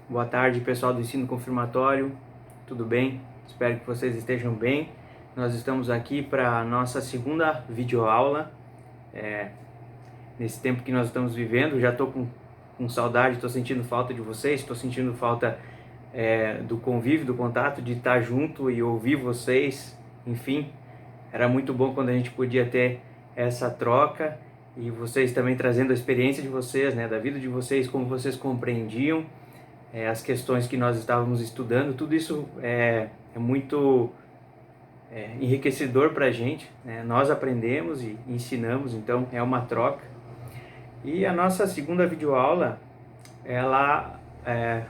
Boa tarde, pessoal do ensino confirmatório. Tudo bem? Espero que vocês estejam bem. Nós estamos aqui para a nossa segunda videoaula. Nesse tempo que nós estamos vivendo, já estou com saudade, estou sentindo falta de vocês, estou sentindo falta do convívio, do contato, de estar junto e ouvir vocês. Enfim, era muito bom quando a gente podia ter essa troca e vocês também trazendo a experiência de vocês, né, da vida de vocês, como vocês compreendiam as questões que nós estávamos estudando. Tudo isso é muito enriquecedor para a gente, né? Nós aprendemos e ensinamos, então é uma troca. E a nossa segunda videoaula, ela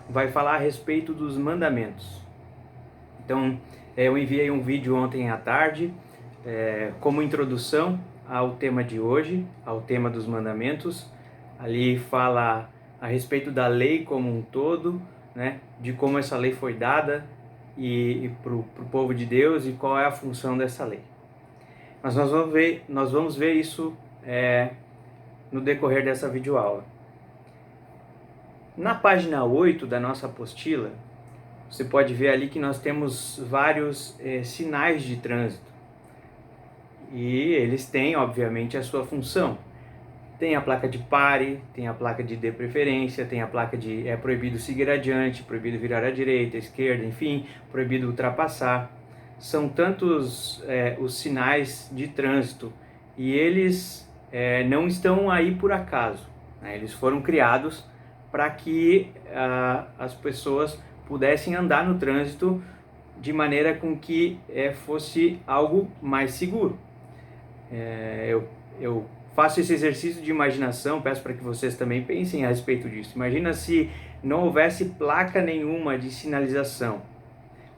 vai falar a respeito dos mandamentos. Então, eu enviei um vídeo ontem à tarde, como introdução ao tema de hoje, ao tema dos mandamentos. Ali fala a respeito da lei como um todo, né, de como essa lei foi dada e para o povo de Deus e qual é a função dessa lei. Mas nós vamos ver isso no decorrer dessa videoaula. Na página 8 da nossa apostila, você pode ver ali que nós temos vários sinais de trânsito. E eles têm, obviamente, a sua função. Tem a placa de pare, tem a placa de dê preferência, tem a placa de é proibido seguir adiante, proibido virar à direita, à esquerda, enfim, proibido ultrapassar. São tantos os sinais de trânsito e eles não estão aí por acaso, né? Eles foram criados para que as pessoas pudessem andar no trânsito de maneira com que fosse algo mais seguro. Eu faço esse exercício de imaginação, peço para que vocês também pensem a respeito disso. Imagina se não houvesse placa nenhuma de sinalização.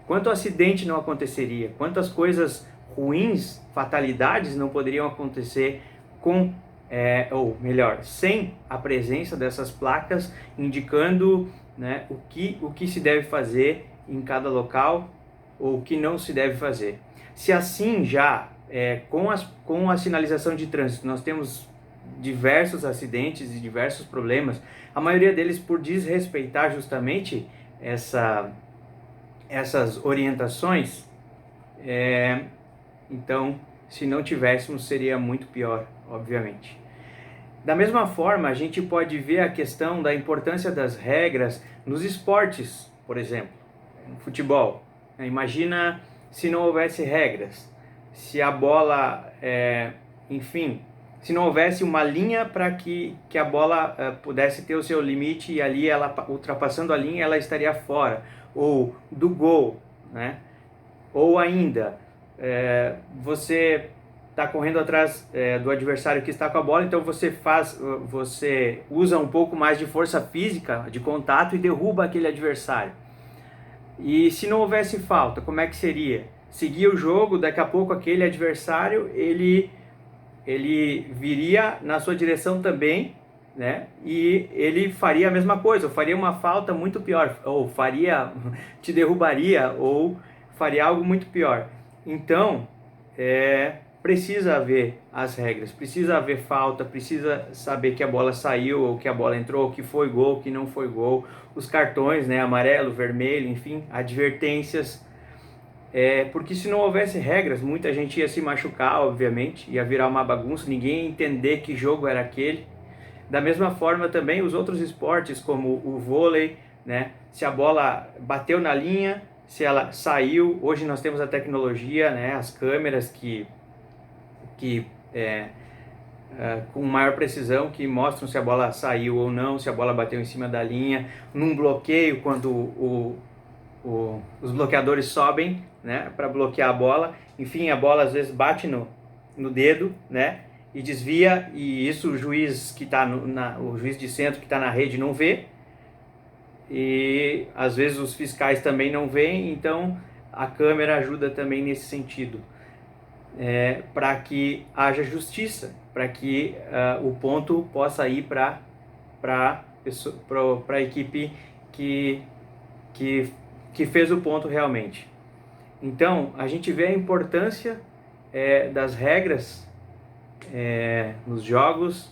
Quanto acidente não aconteceria? Quantas coisas ruins, fatalidades não poderiam acontecer com, ou melhor, sem a presença dessas placas indicando, né, o que se deve fazer em cada local ou o que não se deve fazer. Se assim já com a sinalização de trânsito nós temos diversos acidentes e diversos problemas, a maioria deles por desrespeitar justamente essas orientações, então se não tivéssemos seria muito pior, obviamente. Da mesma forma, a gente pode ver a questão da importância das regras nos esportes, por exemplo, no futebol. Imagina se não houvesse regras, se a bola, enfim, se não houvesse uma linha para que a bola pudesse ter o seu limite e ali ela ultrapassando a linha ela estaria fora, ou do gol, né? Ou ainda, você está correndo atrás do adversário que está com a bola, então você usa um pouco mais de força física, de contato e derruba aquele adversário. E se não houvesse falta, como é que seria? Seguia o jogo, daqui a pouco aquele adversário, ele viria na sua direção também, né? E ele faria a mesma coisa, ou faria uma falta muito pior, ou te derrubaria, ou faria algo muito pior. Então, precisa haver as regras, precisa haver falta, precisa saber que a bola saiu, ou que a bola entrou, que foi gol, que não foi gol, os cartões, né, amarelo, vermelho, enfim, advertências, porque se não houvesse regras, muita gente ia se machucar, obviamente, ia virar uma bagunça, ninguém ia entender que jogo era aquele. Da mesma forma também os outros esportes, como o vôlei, né, se a bola bateu na linha, se ela saiu, hoje nós temos a tecnologia, né, as câmeras que com maior precisão, que mostram se a bola saiu ou não, se a bola bateu em cima da linha, num bloqueio, quando os bloqueadores sobem, né, para bloquear a bola, enfim, a bola às vezes bate no dedo, né, e desvia, e isso o juiz que está o juiz de centro que está na rede não vê, e às vezes os fiscais também não veem, então a câmera ajuda também nesse sentido. Para que haja justiça, para que o ponto possa ir para a equipe que fez o ponto realmente. Então, a gente vê a importância das regras nos jogos,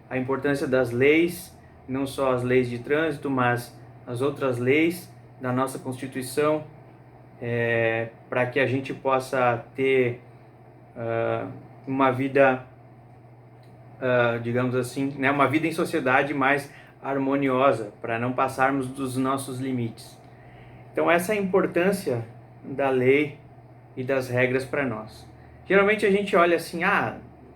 a importância das leis, não só as leis de trânsito, mas as outras leis da nossa Constituição, para que a gente possa ter uma vida, digamos assim, né, uma vida em sociedade mais harmoniosa, para não passarmos dos nossos limites. Então essa é a importância da lei e das regras para nós. Geralmente a gente olha assim,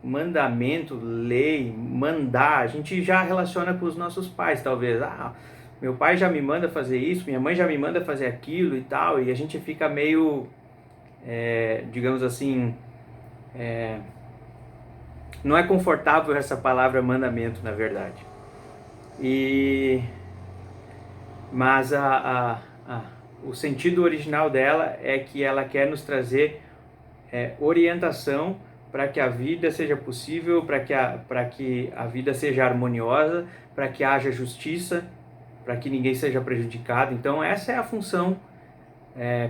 mandamento, lei, mandar, a gente já relaciona com os nossos pais, talvez. Meu pai já me manda fazer isso, minha mãe já me manda fazer aquilo e tal, e a gente fica meio, digamos assim, não é confortável essa palavra mandamento, na verdade. Mas o sentido original dela é que ela quer nos trazer orientação para que a vida seja possível, para que a vida seja harmoniosa, para que haja justiça, para que ninguém seja prejudicado. Então essa é a função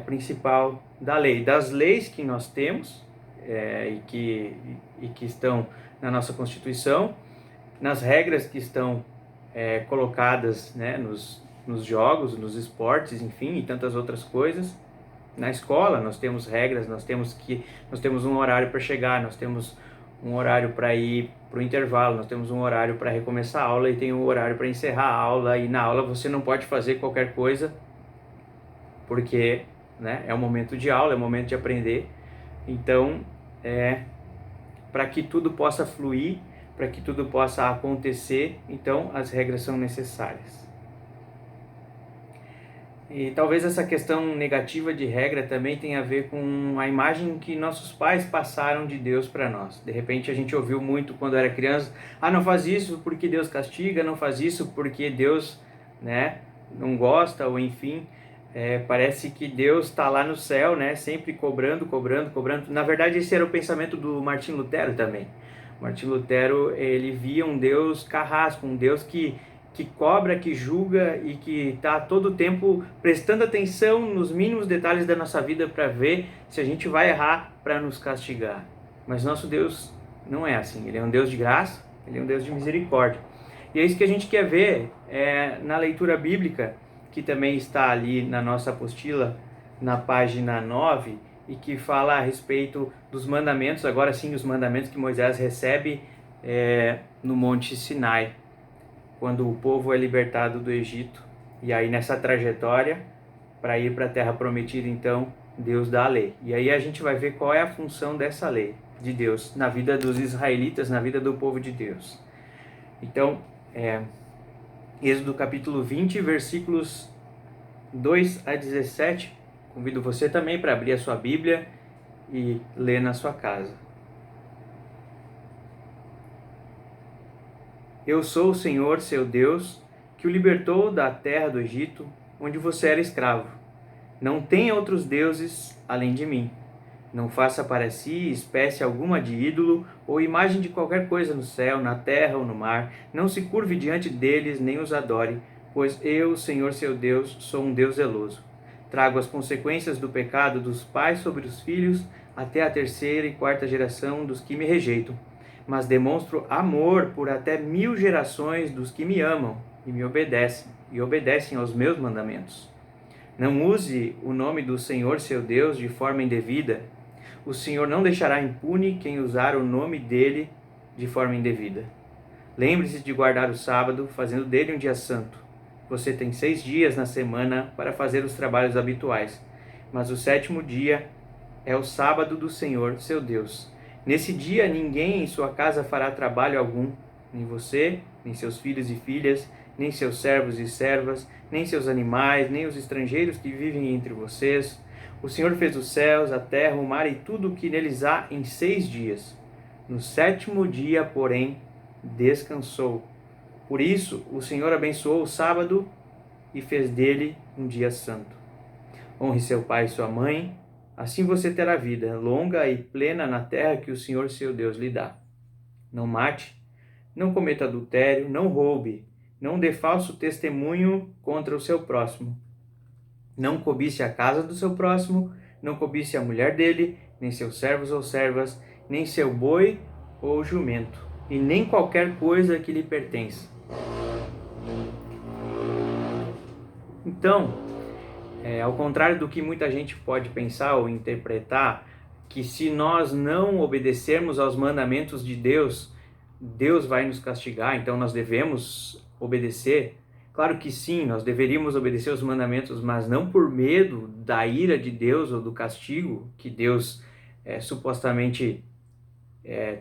principal da lei. Das leis que nós temos e que estão na nossa Constituição, nas regras que estão colocadas, né, nos jogos, nos esportes, enfim, e tantas outras coisas. Na escola nós temos regras, nós temos um horário para chegar, nós temos um horário para ir para o intervalo, nós temos um horário para recomeçar a aula e tem um horário para encerrar a aula, e na aula você não pode fazer qualquer coisa, porque, né, é um momento de aula, é um momento de aprender. Então, para que tudo possa fluir, para que tudo possa acontecer, então as regras são necessárias. E talvez essa questão negativa de regra também tenha a ver com a imagem que nossos pais passaram de Deus para nós. De repente a gente ouviu muito quando era criança, não faz isso porque Deus castiga, não faz isso porque Deus, né, não gosta, ou enfim, parece que Deus está lá no céu, né, sempre cobrando. Na verdade esse era o pensamento do Martinho Lutero também. Martinho Lutero, ele via um Deus carrasco, um Deus que cobra, que julga e que está todo o tempo prestando atenção nos mínimos detalhes da nossa vida para ver se a gente vai errar, para nos castigar. Mas nosso Deus não é assim. Ele é um Deus de graça, ele é um Deus de misericórdia. E é isso que a gente quer ver na leitura bíblica, que também está ali na nossa apostila, na página 9, e que fala a respeito dos mandamentos, agora sim, os mandamentos que Moisés recebe no Monte Sinai, quando o povo é libertado do Egito. E aí nessa trajetória para ir para a Terra Prometida, então Deus dá a lei. E aí a gente vai ver qual é a função dessa lei de Deus na vida dos israelitas, na vida do povo de Deus. Então, Êxodo capítulo 20, versículos 2 a 17. Convido você também para abrir a sua Bíblia e ler na sua casa. Eu sou o Senhor, seu Deus, que o libertou da terra do Egito, onde você era escravo. Não tenha outros deuses além de mim. Não faça para si espécie alguma de ídolo ou imagem de qualquer coisa no céu, na terra ou no mar. Não se curve diante deles nem os adore, pois eu, Senhor, seu Deus, sou um Deus zeloso. Trago as consequências do pecado dos pais sobre os filhos até a 3ª e 4ª geração dos que me rejeitam. Mas demonstro amor por até 1000 gerações dos que me amam e me obedecem aos meus mandamentos. Não use o nome do Senhor, seu Deus, de forma indevida. O Senhor não deixará impune quem usar o nome dele de forma indevida. Lembre-se de guardar o sábado, fazendo dele um dia santo. Você tem 6 dias na semana para fazer os trabalhos habituais, mas o 7º dia é o sábado do Senhor, seu Deus. Nesse dia ninguém em sua casa fará trabalho algum, nem você, nem seus filhos e filhas, nem seus servos e servas, nem seus animais, nem os estrangeiros que vivem entre vocês. O Senhor fez os céus, a terra, o mar e tudo o que neles há em 6 dias. No 7º dia, porém, descansou. Por isso, o Senhor abençoou o sábado e fez dele um dia santo. Honre seu pai e sua mãe. Assim você terá vida longa e plena na terra que o Senhor, seu Deus, lhe dá. Não mate, não cometa adultério, não roube, não dê falso testemunho contra o seu próximo. Não cobice a casa do seu próximo, não cobice a mulher dele, nem seus servos ou servas, nem seu boi ou jumento, e nem qualquer coisa que lhe pertença. Então, ao contrário do que muita gente pode pensar ou interpretar, que se nós não obedecermos aos mandamentos de Deus, Deus vai nos castigar, então nós devemos obedecer. Claro que sim, nós deveríamos obedecer os mandamentos, mas não por medo da ira de Deus ou do castigo que Deus supostamente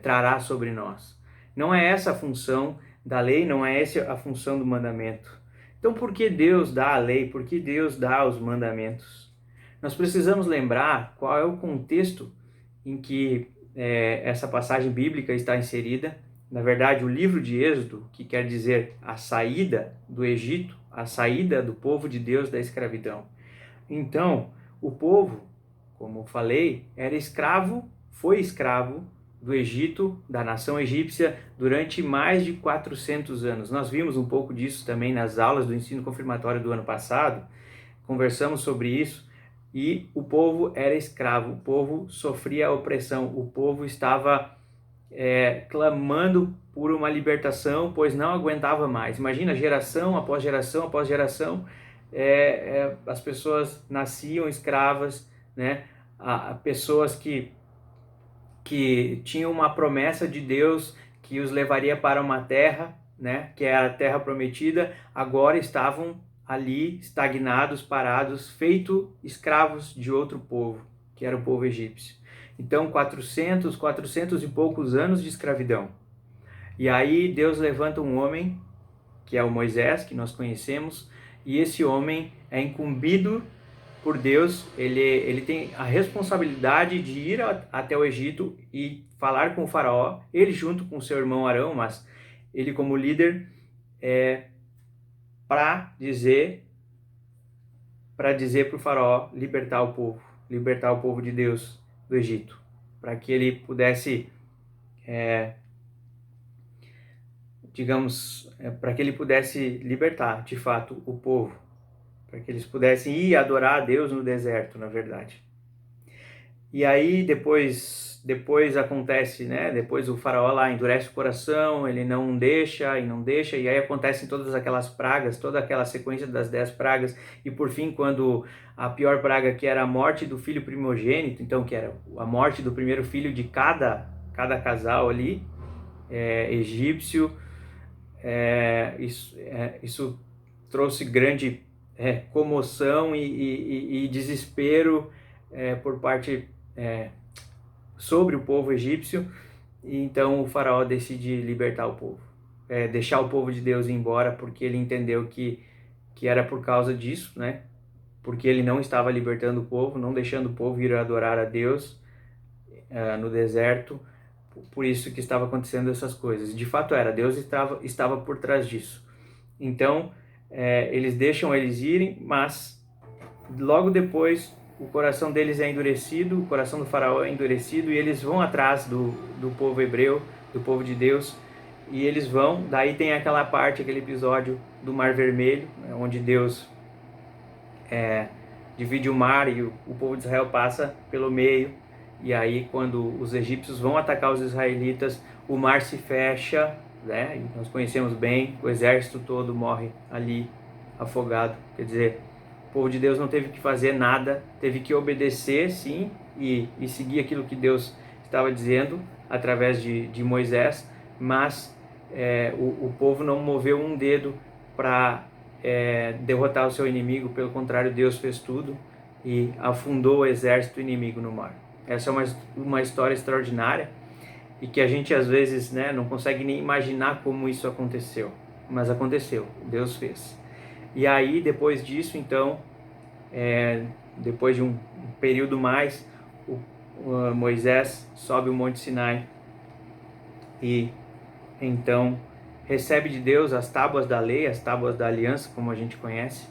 trará sobre nós. Não é essa a função da lei, não é essa a função do mandamento. Então, por que Deus dá a lei? Por que Deus dá os mandamentos? Nós precisamos lembrar qual é o contexto em que essa passagem bíblica está inserida. Na verdade, o livro de Êxodo, que quer dizer a saída do Egito, a saída do povo de Deus da escravidão. Então, o povo, como falei, era escravo, foi escravo do Egito, da nação egípcia, durante mais de 400 anos. Nós vimos um pouco disso também nas aulas do ensino confirmatório do ano passado, conversamos sobre isso, e o povo era escravo, o povo sofria opressão, o povo estava clamando por uma libertação, pois não aguentava mais. Imagina, geração após geração após geração, as pessoas nasciam escravas, né? Pessoas que tinham uma promessa de Deus que os levaria para uma terra, né? Que é a terra prometida, agora estavam ali estagnados, parados, feito escravos de outro povo, que era o povo egípcio. Então, 400 e poucos anos de escravidão. E aí Deus levanta um homem, que é o Moisés, que nós conhecemos, e esse homem é incumbido por Deus, ele tem a responsabilidade de ir até o Egito e falar com o faraó, ele junto com seu irmão Arão, mas ele como líder, para dizer para o faraó libertar o povo de Deus do Egito, para que ele pudesse, para que ele pudesse libertar de fato o povo, para que eles pudessem ir adorar a Deus no deserto, na verdade. E aí depois acontece, né? Depois o faraó lá endurece o coração, ele não deixa, e aí acontecem todas aquelas pragas, toda aquela sequência das 10 pragas, e por fim, quando a pior praga, que era a morte do filho primogênito, então que era a morte do primeiro filho de cada casal ali, egípcio, isso trouxe grande comoção e desespero por parte sobre o povo egípcio, e então o faraó decide libertar o povo, deixar o povo de Deus ir embora, porque ele entendeu que era por causa disso, né? Porque ele não estava libertando o povo, não deixando o povo ir adorar a Deus no deserto, por isso que estava acontecendo essas coisas. De fato Deus estava por trás disso. Então, eles deixam eles irem, mas logo depois o coração deles é endurecido, o coração do faraó é endurecido, e eles vão atrás do povo hebreu, do povo de Deus, e eles vão, daí tem aquela parte, aquele episódio do Mar Vermelho, onde Deus divide o mar e o povo de Israel passa pelo meio, e aí quando os egípcios vão atacar os israelitas, o mar se fecha, né? E nós conhecemos bem, o exército todo morre ali afogado. Quer dizer, o povo de Deus não teve que fazer nada, teve que obedecer, sim, e seguir aquilo que Deus estava dizendo através de Moisés, mas o povo não moveu um dedo para derrotar o seu inimigo. Pelo contrário, Deus fez tudo e afundou o exército inimigo no mar. Essa é uma história extraordinária e que a gente às vezes, né, não consegue nem imaginar como isso aconteceu, mas aconteceu, Deus fez. E aí depois disso, então, depois de um período mais, o Moisés sobe o Monte Sinai e então recebe de Deus as tábuas da lei, as tábuas da aliança, como a gente conhece,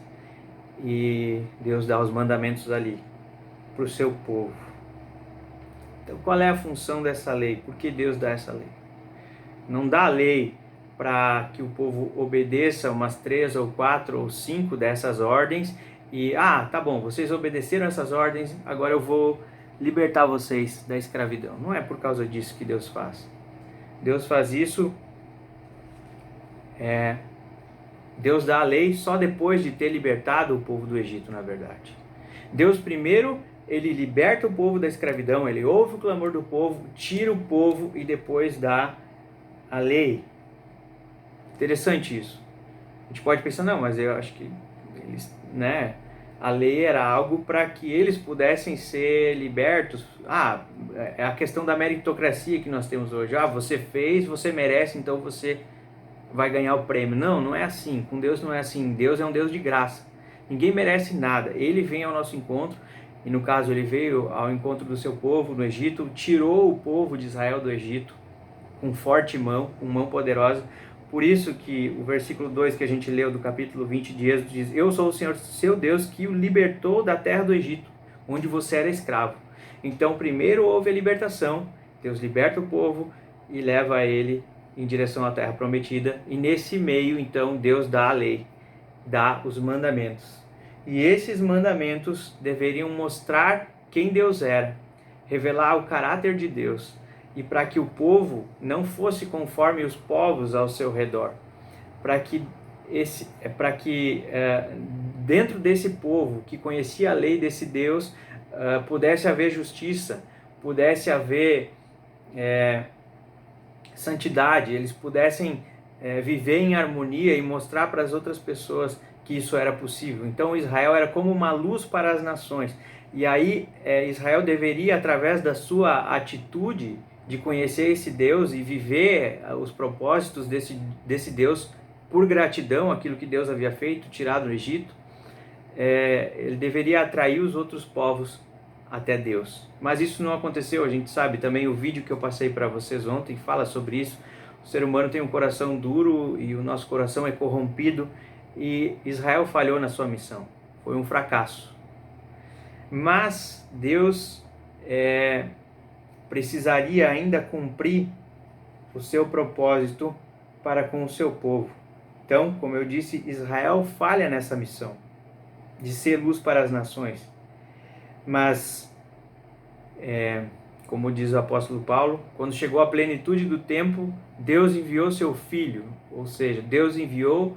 e Deus dá os mandamentos ali para o seu povo. Então, qual é a função dessa lei? Por que Deus dá essa lei? Não dá a lei para que o povo obedeça umas 3 ou 4 ou 5 dessas ordens e, tá bom, vocês obedeceram essas ordens, agora eu vou libertar vocês da escravidão. Não é por causa disso que Deus faz. Deus faz isso Deus dá a lei só depois de ter libertado o povo do Egito, na verdade. Deus primeiro, ele liberta o povo da escravidão, ele ouve o clamor do povo, tira o povo e depois dá a lei. Interessante isso. A gente pode pensar, não, mas eu acho que eles, né, a lei era algo para que eles pudessem ser libertos. É a questão da meritocracia que nós temos hoje. Você fez, você merece, então você vai ganhar o prêmio. Não, não é assim. Com Deus não é assim. Deus é um Deus de graça. Ninguém merece nada. Ele vem ao nosso encontro, e no caso ele veio ao encontro do seu povo no Egito, tirou o povo de Israel do Egito com forte mão, com mão poderosa. Por isso que o versículo 2 que a gente leu do capítulo 20 de Êxodo diz: eu sou o Senhor seu Deus que o libertou da terra do Egito, onde você era escravo. Então primeiro houve a libertação, Deus liberta o povo e leva ele em direção à terra prometida, e nesse meio então Deus dá a lei, dá os mandamentos. E esses mandamentos deveriam mostrar quem Deus era, revelar o caráter de Deus, e para que o povo não fosse conforme os povos ao seu redor, para que dentro desse povo que conhecia a lei desse Deus, pudesse haver justiça, pudesse haver santidade, eles pudessem viver em harmonia e mostrar para as outras pessoas que isso era possível. Então Israel era como uma luz para as nações, e aí Israel deveria, através da sua atitude de conhecer esse Deus e viver os propósitos desse Deus por gratidão, aquilo que Deus havia feito, tirado do Egito, ele deveria atrair os outros povos até Deus. Mas isso não aconteceu, a gente sabe também, o vídeo que eu passei para vocês ontem fala sobre isso. O ser humano tem um coração duro e o nosso coração é corrompido, e Israel falhou na sua missão, foi um fracasso. Mas Deus precisaria ainda cumprir o seu propósito para com o seu povo. Então, como eu disse, Israel falha nessa missão de ser luz para as nações. Mas, como diz o apóstolo Paulo, quando chegou a plenitude do tempo, Deus enviou seu Filho, ou seja, Deus enviou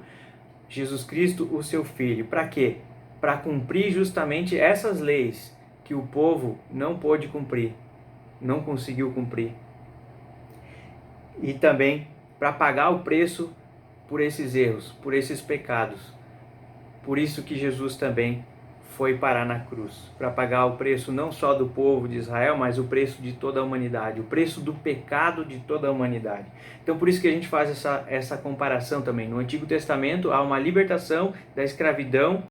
Jesus Cristo, o seu Filho. Para quê? Para cumprir justamente essas leis que o povo não pôde cumprir, não conseguiu cumprir. E também para pagar o preço por esses erros, por esses pecados. Por isso que Jesus também foi parar na cruz, para pagar o preço não só do povo de Israel, mas o preço de toda a humanidade, o preço do pecado de toda a humanidade. Então por isso que a gente faz essa comparação também. No Antigo Testamento há uma libertação da escravidão